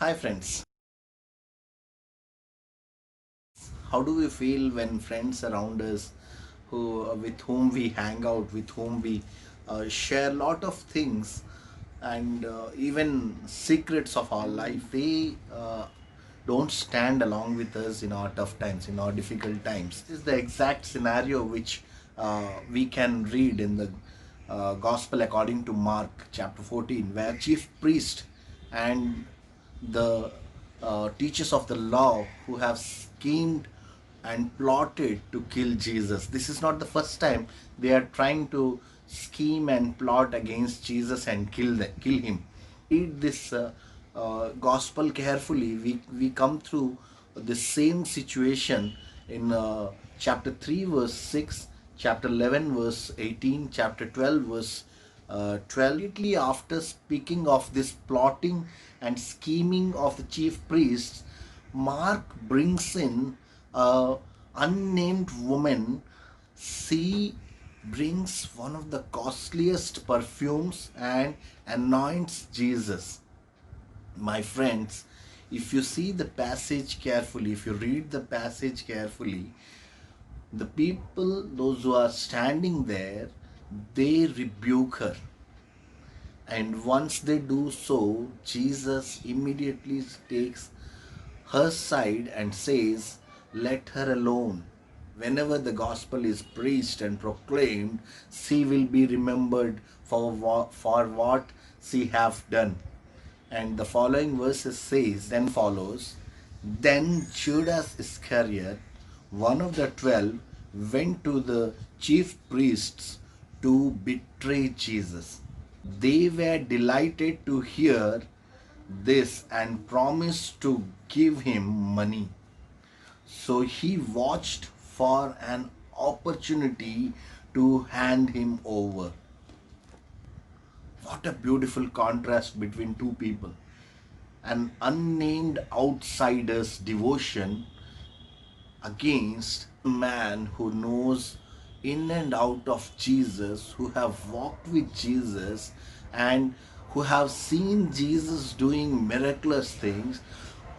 Hi friends, how do we feel when friends around us who with whom we hang out, with whom we share a lot of things and even secrets of our life, they don't stand along with us in our tough times, in our difficult times. This is the exact scenario which we can read in the Gospel according to Mark chapter 14, where chief priest and the teachers of the law who have schemed and plotted to kill Jesus. This is not the first time they are trying to scheme and plot against Jesus and kill him. Read this gospel carefully. We come through the same situation in chapter 3 verse 6, chapter 11 verse 18, chapter 12 verse 12. Immediately after speaking of this plotting and scheming of the chief priests, Mark brings in a unnamed woman. She brings one of the costliest perfumes and anoints Jesus. My friends, if you see the passage carefully, if you read the passage carefully, the people, those who are standing there, they rebuke her. And once they do so, Jesus immediately takes her side and says, "Let her alone. Whenever the gospel is preached and proclaimed, she will be remembered for what she have done." And the following verses says, then follows, "Then Judas Iscariot, one of the 12, went to the chief priests to betray Jesus. They were delighted to hear this and promised to give him money. So he watched for an opportunity to hand him over." What a beautiful contrast between two people. An unnamed outsider's devotion against a man who knows in and out of Jesus, who have walked with Jesus and who have seen Jesus doing miraculous things,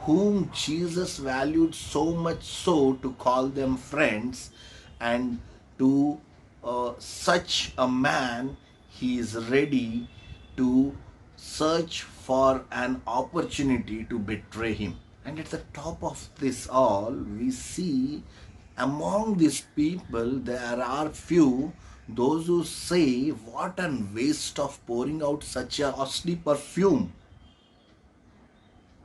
whom Jesus valued so much so to call them friends, and to such a man he is ready to search for an opportunity to betray him. And at the top of this all, we see among these people there are few those who say, "What a waste of pouring out such a costly perfume."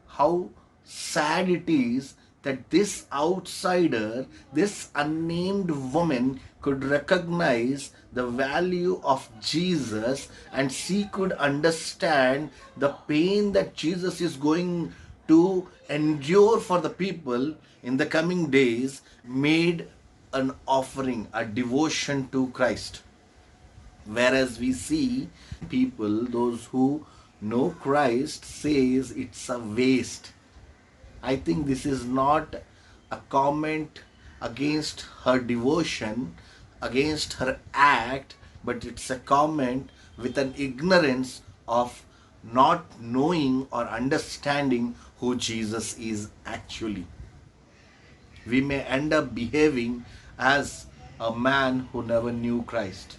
How sad it is that this outsider, this unnamed woman, could recognize the value of Jesus, and she could understand the pain that Jesus is going to endure for the people in the coming days, made an offering, a devotion to Christ. Whereas we see people, those who know Christ, says it's a waste. I think this is not a comment against her devotion, against her act, but it's a comment with an ignorance of not knowing or understanding who Jesus is actually. We may end up behaving as a man who never knew Christ.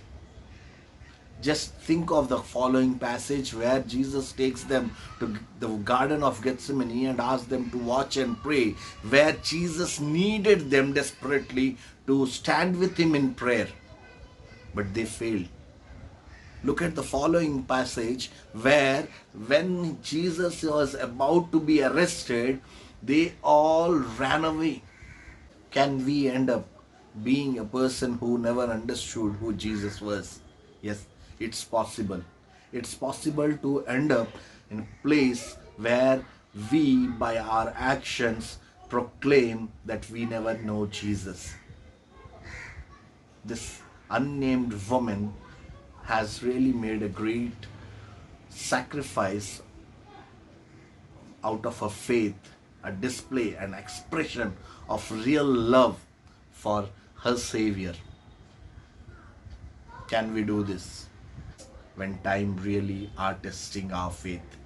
Just think of the following passage where Jesus takes them to the Garden of Gethsemane and asks them to watch and pray, where Jesus needed them desperately to stand with him in prayer, but they failed. Look at the following passage where, when Jesus was about to be arrested, they all ran away. Can we end up being a person who never understood who Jesus was? Yes, it's possible. It's possible to end up in a place where we, by our actions, proclaim that we never know Jesus. This unnamed woman has really made a great sacrifice out of her faith, a display, an expression of real love for her Savior. Can we do this when time really are testing our faith?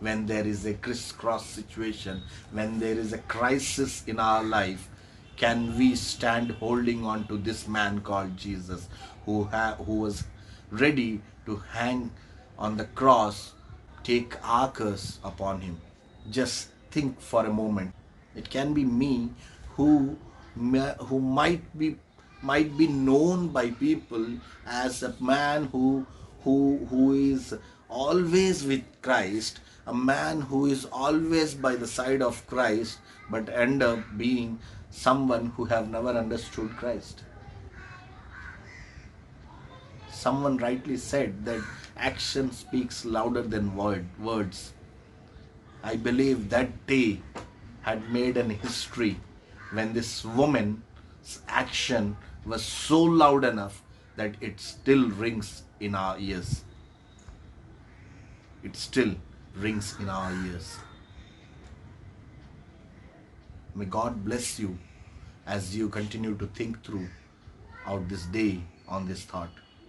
when there is a crisscross situation, when there is a crisis in our life, can we stand holding on to this man called Jesus, who was ready to hang on the cross, take our curse upon him? Just think for a moment. It can be me who who might be known by people as a man who is always with Christ, a man who is always by the side of Christ, but end up being someone who have never understood Christ. Someone rightly said that action speaks louder than words. I believe that day had made an history when this woman's action was so loud enough that it still rings in our ears. It still rings in our ears. May God bless you as you continue to think through out this day on this thought.